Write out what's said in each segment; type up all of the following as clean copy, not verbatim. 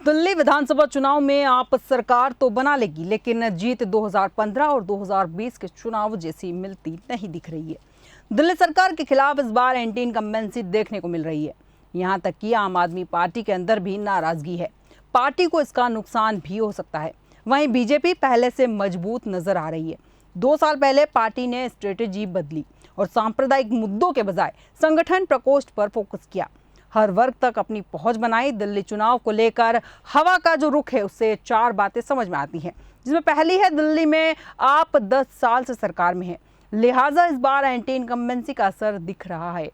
दिल्ली विधानसभा चुनाव में आप सरकार तो बना लेगी, लेकिन जीत 2015 और 2020 के चुनाव जैसी मिलती नहीं दिख रही है। दिल्ली सरकार के खिलाफ इस बार एंटी इनकम्बेंसी देखने को मिल रही है। यहां तक कि आम आदमी पार्टी के अंदर भी नाराजगी है। पार्टी को इसका नुकसान भी हो सकता है। वहीं बीजेपी पहले से मजबूत नजर आ रही है। 2 साल पहले पार्टी ने स्ट्रेटेजी बदली और सांप्रदायिक मुद्दों के बजाय संगठन प्रकोष्ठ पर फोकस किया। हर वर्ग तक अपनी पहुंच बनाई। दिल्ली चुनाव को लेकर हवा का जो रुख है उससे 4 बातें समझ में आती हैं, जिसमें पहली है दिल्ली में आप 10 साल से सरकार में हैं, लिहाजा इस बार एंटी इनकम्बेंसी का असर दिख रहा है।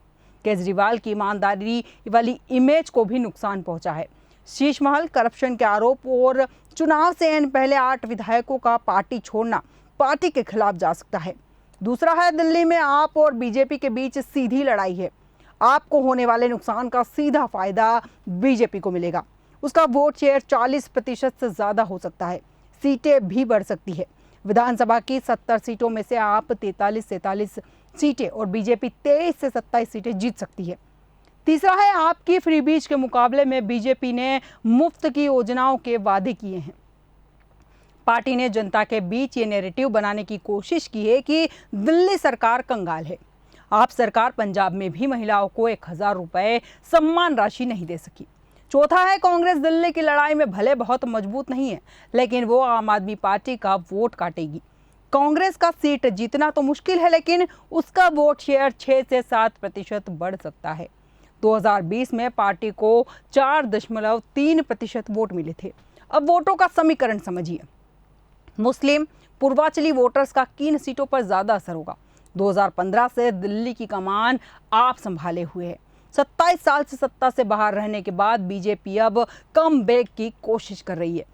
केजरीवाल की ईमानदारी वाली इमेज को भी नुकसान पहुंचा है। शीश महल, करप्शन के आरोप और चुनाव से एन पहले 8 विधायकों का पार्टी छोड़ना पार्टी के खिलाफ जा सकता है। दूसरा है दिल्ली में आप और बीजेपी के बीच सीधी लड़ाई है। आपको होने वाले नुकसान का सीधा फायदा बीजेपी को मिलेगा। उसका वोट शेयर 40% से ज्यादा हो सकता है। सीटें भी बढ़ सकती है। विधानसभा की 70 सीटों में से आप 43 सीटें और बीजेपी 23 से 27 सीटें जीत सकती है। तीसरा है आपकी फ्री बीज के मुकाबले में बीजेपी ने मुफ्त की योजनाओं के वादे किए हैं। पार्टी ने जनता के बीच ये नैरेटिव बनाने की कोशिश की है कि दिल्ली सरकार कंगाल है। आप सरकार पंजाब में भी महिलाओं को 1000 रुपए सम्मान राशि नहीं दे सकी। चौथा है कांग्रेस दिल्ली की लड़ाई में भले बहुत मजबूत नहीं है, लेकिन वो आम आदमी पार्टी का वोट काटेगी। कांग्रेस का सीट जीतना तो मुश्किल है, लेकिन उसका वोट शेयर 6 से 7% बढ़ सकता है। 2020 में पार्टी को 4.3% वोट मिले थे। अब वोटों का समीकरण समझिए। मुस्लिम पूर्वांचली वोटर्स का किन सीटों पर ज्यादा असर होगा? 2015 से दिल्ली की कमान आप संभाले हुए हैं। 27 साल से सत्ता से बाहर रहने के बाद बीजेपी अब कम बैक की कोशिश कर रही है।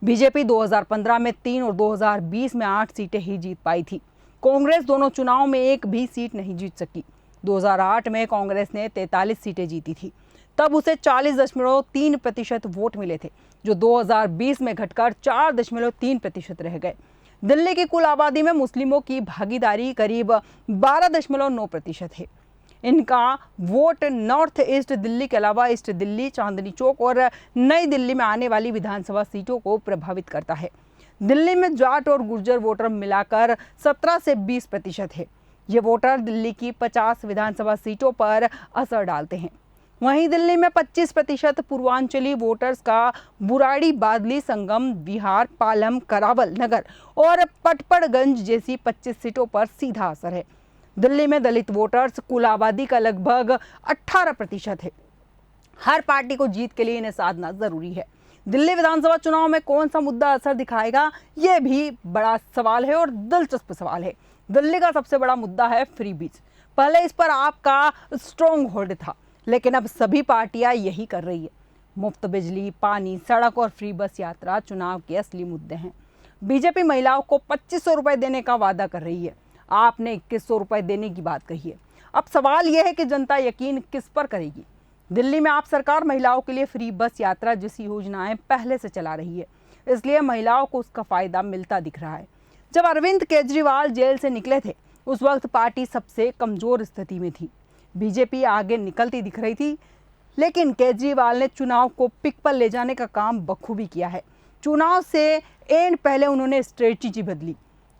बीजेपी 2015 में 3 और 2020 में 8 सीटें ही जीत पाई थी। कांग्रेस दोनों चुनाव में एक भी सीट नहीं जीत सकी। 2008 में कांग्रेस ने 43 सीटें जीती थी, तब उसे 40.3% वोट मिले थे, जो 2020 में घटकर 4.3% रह गए। दिल्ली की कुल आबादी में मुस्लिमों की भागीदारी करीब 12.9% है। इनका वोट नॉर्थ ईस्ट दिल्ली के अलावा ईस्ट दिल्ली, चांदनी चौक और नई दिल्ली में आने वाली विधानसभा सीटों को प्रभावित करता है। दिल्ली में जाट और गुर्जर वोटर मिलाकर 17 से 20% है। ये वोटर दिल्ली की 50 विधानसभा सीटों पर असर डालते हैं। वहीं दिल्ली में 25% पूर्वांचली वोटर्स का बुराड़ी, बादली, संगम, बिहार, पालम, करावल नगर और पटपड़गंज जैसी 25 सीटों पर सीधा असर है। दिल्ली में दलित वोटर्स कुल आबादी का लगभग 18% है। हर पार्टी को जीत के लिए इन्हें साधना जरूरी है। दिल्ली विधानसभा चुनाव में कौन सा मुद्दा असर दिखाएगा, ये भी बड़ा सवाल है और दिलचस्प सवाल है। दिल्ली का सबसे बड़ा मुद्दा है फ्री बीज। पहले इस पर आपका स्ट्रॉन्ग होल्ड था, लेकिन अब सभी पार्टियां यही कर रही है। मुफ्त बिजली, पानी, सड़क और फ्री बस यात्रा चुनाव के असली मुद्दे हैं। बीजेपी महिलाओं को 2500 रुपए देने का वादा कर रही है। आपने 2100 रुपए देने की बात कही है। अब सवाल यह है कि जनता यकीन किस पर करेगी? दिल्ली में आप सरकार महिलाओं के लिए फ्री बस यात्रा जैसी योजनाएं पहले से चला रही है, इसलिए महिलाओं को उसका फायदा मिलता दिख रहा है। जब अरविंद केजरीवाल जेल से निकले थे, उस वक्त पार्टी सबसे कमजोर स्थिति में थी। बीजेपी आगे निकलती दिख रही थी, लेकिन केजरीवाल ने चुनाव को पिक पर ले जाने का काम बखूबी किया है। चुनाव से एंड पहले उन्होंने स्ट्रेटेजी बदली।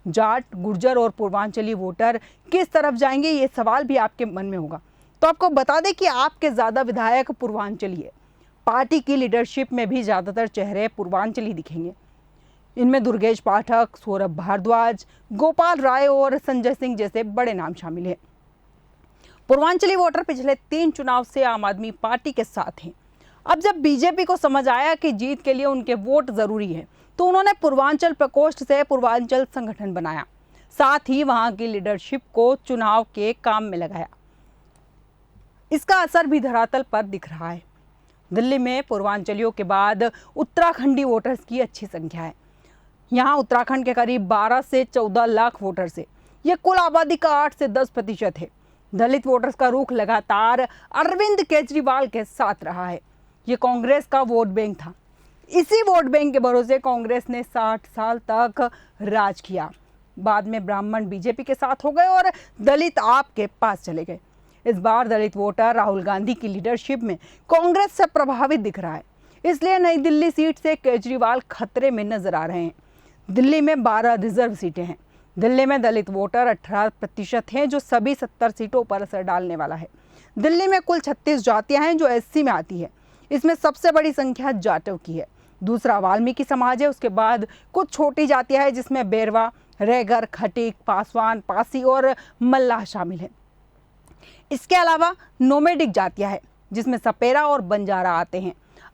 जाट, गुर्जर और पूर्वांचली वोटर किस तरफ जाएंगे, ये सवाल भी आपके मन में होगा। तो आपको बता दें कि आपके ज्यादा विधायक पूर्वांचली है। पार्टी की लीडरशिप में भी ज्यादातर चेहरे पूर्वांचली दिखेंगे। इनमें दुर्गेश पाठक, सौरभ भारद्वाज, गोपाल राय और संजय सिंह जैसे बड़े नाम शामिल हैं। पूर्वांचली वोटर पिछले 3 चुनाव से आम आदमी पार्टी के साथ हैं। अब जब बीजेपी को समझ आया कि जीत के लिए उनके वोट जरूरी है, तो उन्होंने पूर्वांचल प्रकोष्ठ से पूर्वांचल संगठन बनाया। साथ ही वहां की लीडरशिप को चुनाव के काम में लगाया। इसका असर भी धरातल पर दिख रहा है। दिल्ली में पूर्वांचलियों के बाद उत्तराखंडी वोटर्स की अच्छी संख्या है। यहाँ उत्तराखंड के करीब 12 से 14 लाख वोटर्स है। ये कुल आबादी का 8 से 10% है। दलित वोटर्स का रुख लगातार अरविंद केजरीवाल के साथ रहा है। ये कांग्रेस का वोट बैंक था। इसी वोट बैंक के भरोसे कांग्रेस ने 60 साल तक राज किया। बाद में ब्राह्मण बीजेपी के साथ हो गए और दलित आपके पास चले गए। इस बार दलित वोटर राहुल गांधी की लीडरशिप में कांग्रेस से प्रभावित दिख रहा है। इसलिए नई दिल्ली सीट से केजरीवाल खतरे में नजर आ रहे हैं। दिल्ली में 12 रिजर्व सीटें हैं। दिल्ली में दलित वोटर 18% हैं, जो सभी 70 सीटों पर असर डालने वाला है। दिल्ली में कुल 36 जातियां हैं जो एससी में आती है। इसमें सबसे बड़ी संख्या जाटव की है, दूसरा वाल्मीकि समाज है, उसके बाद कुछ छोटी जातियां हैं जिसमें बेरवा, रैगर, खटीक, पासवान, पासी और मल्लाह शामिल हैं। इसके अलावा नोमेडिक जातियां हैं जिसमें सपेरा और बंजारा आते हैं।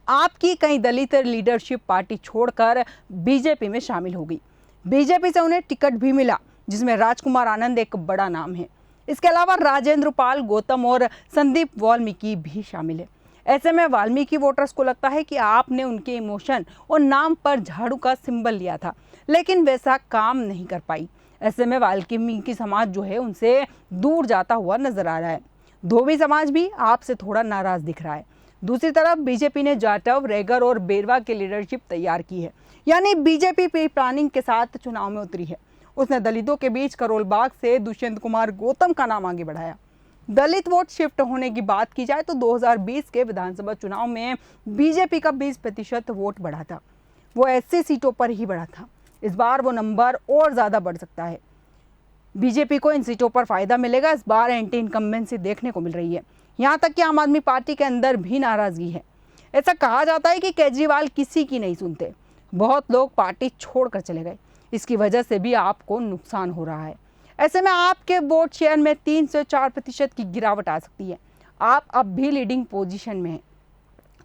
आपकी कई दलित लीडरशिप पार्टी छोड़कर बीजेपी में शामिल हो गई। बीजेपी से उन्हें टिकट भी मिला, जिसमें राजकुमार आनंद एक बड़ा नाम है। इसके अलावा राजेंद्र पाल, गौतम और संदीप वाल्मीकि भी शामिल है। ऐसे में वाल्मीकि वोटर्स को लगता है कि आपने उनके इमोशन और नाम पर झाड़ू का सिंबल लिया था, लेकिन वैसा काम नहीं कर पाई। ऐसे में वाल्मीकि समाज जो है उनसे दूर जाता हुआ नजर आ रहा है। धोबी समाज भी आपसे थोड़ा नाराज दिख रहा है। दूसरी तरफ बीजेपी ने जाटव, रैगर और बेरवा की लीडरशिप तैयार की है, यानी बीजेपी प्री प्लानिंग के साथ चुनाव में उतरी है। उसने दलितों के बीच करोल बाग से दुष्यंत कुमार गौतम का नाम आगे बढ़ाया। दलित वोट शिफ्ट होने की बात की जाए तो 2020 के विधानसभा चुनाव में बीजेपी का 20% वोट बढ़ा था। वो एससी सीटों पर ही बढ़ा था। इस बार वो नंबर और ज्यादा बढ़ सकता है। बीजेपी को इन सीटों पर फायदा मिलेगा। इस बार एंटी इनकम्बेंसी देखने को मिल रही है। यहाँ तक कि आम आदमी पार्टी के अंदर भी नाराजगी है। ऐसा कहा जाता है कि केजरीवाल किसी की नहीं सुनते। बहुत लोग पार्टी छोड़कर चले गए। इसकी वजह से भी आपको नुकसान हो रहा है। ऐसे में आपके वोट शेयर में 3 से 4% की गिरावट आ सकती है। आप अब भी लीडिंग पोजीशन में हैं।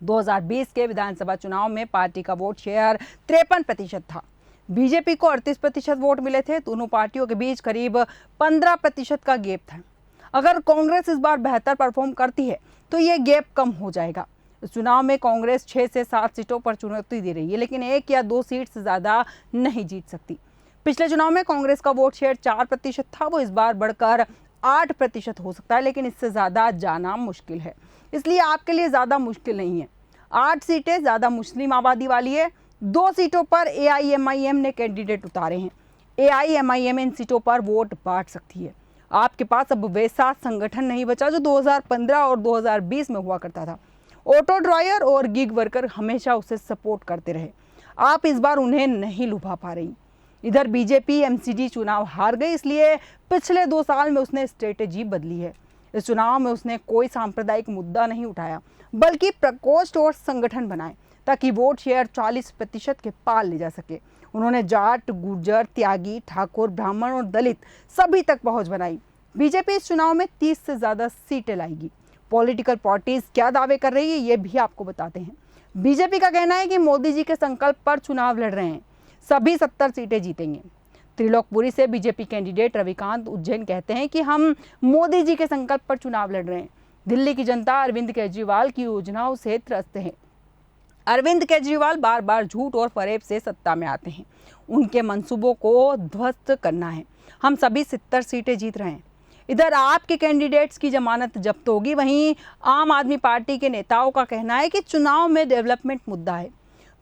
2020 के विधानसभा चुनाव में पार्टी का वोट शेयर 53% था। बीजेपी को 38% वोट मिले थे। दोनों पार्टियों के बीच करीब 15% का गैप था। अगर कांग्रेस इस बार बेहतर परफॉर्म करती है तो ये गैप कम हो जाएगा। इस चुनाव में कांग्रेस 6 से 7 सीटों पर चुनौती दे रही है, लेकिन 1 या 2 सीट से ज़्यादा नहीं जीत सकती। पिछले चुनाव में कांग्रेस का वोट शेयर 4% था, वो इस बार बढ़कर 8% हो सकता है, लेकिन इससे ज़्यादा जाना मुश्किल है। इसलिए आपके लिए ज़्यादा मुश्किल नहीं है। 8 सीटें ज़्यादा मुस्लिम आबादी वाली है। 2 सीटों पर AIMIM ने कैंडिडेट उतारे हैं। AIMIM इन सीटों पर वोट बांट सकती है। आपके पास अब वैसा संगठन नहीं बचा जो 2015 और 2020 में हुआ करता था। ऑटो ड्राइवर और गिग वर्कर हमेशा उसे सपोर्ट करते रहे। आप इस बार उन्हें नहीं लुभा पा रही। इधर बीजेपी MCD चुनाव हार गई, इसलिए पिछले 2 साल में उसने स्ट्रेटेजी बदली है। इस चुनाव में उसने कोई सांप्रदायिक मुद्दा नहीं उठाया, बल्कि प्रकोष्ठ और संगठन बनाए ताकि वोट शेयर 40% के पार ले जा सके। उन्होंने जाट, गुर्जर, त्यागी, ठाकुर, ब्राह्मण और दलित सभी तक पहुंच बनाई। बीजेपी इस चुनाव में 30 से ज़्यादा सीटें लाएगी। पॉलिटिकल पार्टीज क्या दावे कर रही है ये भी आपको बताते हैं। बीजेपी का कहना है कि मोदी जी के संकल्प पर चुनाव लड़ रहे हैं, सभी 70 सीटें जीतेंगे। त्रिलोकपुरी से बीजेपी कैंडिडेट रविकांत उज्जैन कहते हैं कि हम मोदी जी के संकल्प पर चुनाव लड़ रहे हैं। दिल्ली की जनता अरविंद केजरीवाल की योजनाओं से त्रस्त है। अरविंद केजरीवाल बार बार झूठ और फरेब से सत्ता में आते हैं। उनके मंसूबों को ध्वस्त करना है। हम सभी 70 सीटें जीत रहे हैं। इधर आपके कैंडिडेट्स की जमानत जब्त होगी। वहीं आम आदमी पार्टी के नेताओं का कहना है कि चुनाव में डेवलपमेंट मुद्दा है।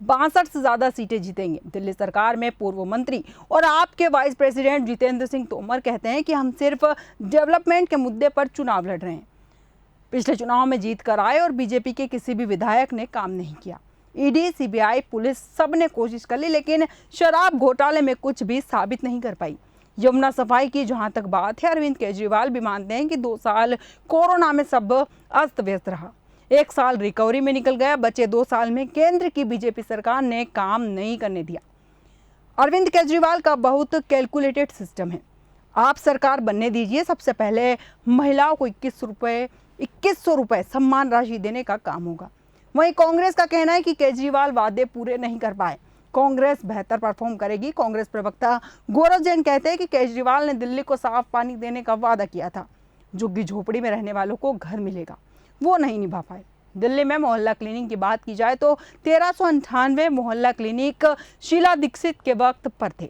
62 से ज़्यादा सीटें जीतेंगे। दिल्ली सरकार में पूर्व मंत्री और आपके वाइस प्रेसिडेंट जितेंद्र सिंह तोमर कहते हैं कि हम सिर्फ डेवलपमेंट के मुद्दे पर चुनाव लड़ रहे हैं। पिछले चुनाव में जीत कर आए और बीजेपी के किसी भी विधायक ने काम नहीं किया। ED, CBI, पुलिस सब ने कोशिश कर ली, लेकिन शराब घोटाले में कुछ भी साबित नहीं कर पाई। यमुना सफाई की जहां तक बात है, अरविंद केजरीवाल भी मानते हैं कि 2 साल कोरोना में सब अस्त व्यस्त रहा। 1 साल रिकवरी में निकल गया। बचे 2 साल में केंद्र की बीजेपी सरकार ने काम नहीं करने दिया। अरविंद केजरीवाल का बहुत कैलकुलेटेड सिस्टम है। आप सरकार बनने दीजिए, सबसे पहले महिलाओं को 2100 रुपये सम्मान राशि देने का काम होगा। वहीं कांग्रेस का कहना है कि केजरीवाल वादे पूरे नहीं कर पाए, कांग्रेस बेहतर परफॉर्म करेगी। कांग्रेस प्रवक्ता गौरव जैन कहते हैं कि केजरीवाल ने दिल्ली को साफ पानी देने का वादा किया था। झुग्गी झोपड़ी में रहने वालों को घर मिलेगा, वो नहीं निभा पाए। दिल्ली में मोहल्ला क्लिनिक की बात की जाए तो 1398 मोहल्ला क्लिनिक शीला दीक्षित के वक्त पर थे।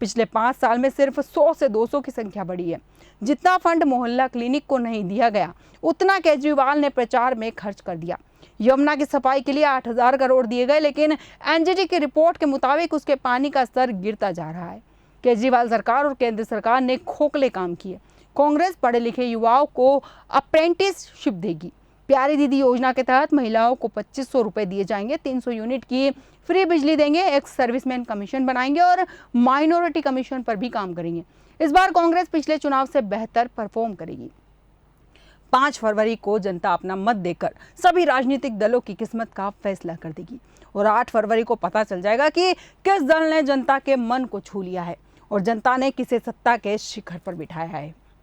पिछले 5 साल में सिर्फ 100 से 200 की संख्या बढ़ी है। जितना फंड मोहल्ला क्लिनिक को नहीं दिया गया, उतना केजरीवाल ने प्रचार में खर्च कर दिया। यमुना की सफाई के लिए 8000 करोड़ दिए गए, लेकिन NGT की रिपोर्ट के मुताबिक उसके पानी का स्तर गिरता जा रहा है। केजरीवाल सरकार और केंद्र सरकार ने खोखले काम किए। कांग्रेस पढ़े लिखे युवाओं को अप्रेंटिसशिप देगी। प्यारी दीदी योजना के तहत महिलाओं को 2500 रुपए दिए जाएंगे, 300 यूनिट की फ्री बिजली देंगे, एक्स सर्विसमैन कमीशन बनाएंगे और माइनॉरिटी कमीशन पर भी काम करेंगे। इस बार कांग्रेस पिछले चुनाव से बेहतर परफॉर्म करेगी। 5 फरवरी को जनता अपना मत देकर सभी राजनीतिक दलों की किस्मत का फैसला कर देगी और 8 फरवरी को पता चल जाएगा कि किस दल ने जनता के मन को छू लिया है और जनता ने किसे सत्ता के शिखर पर बिठाया है।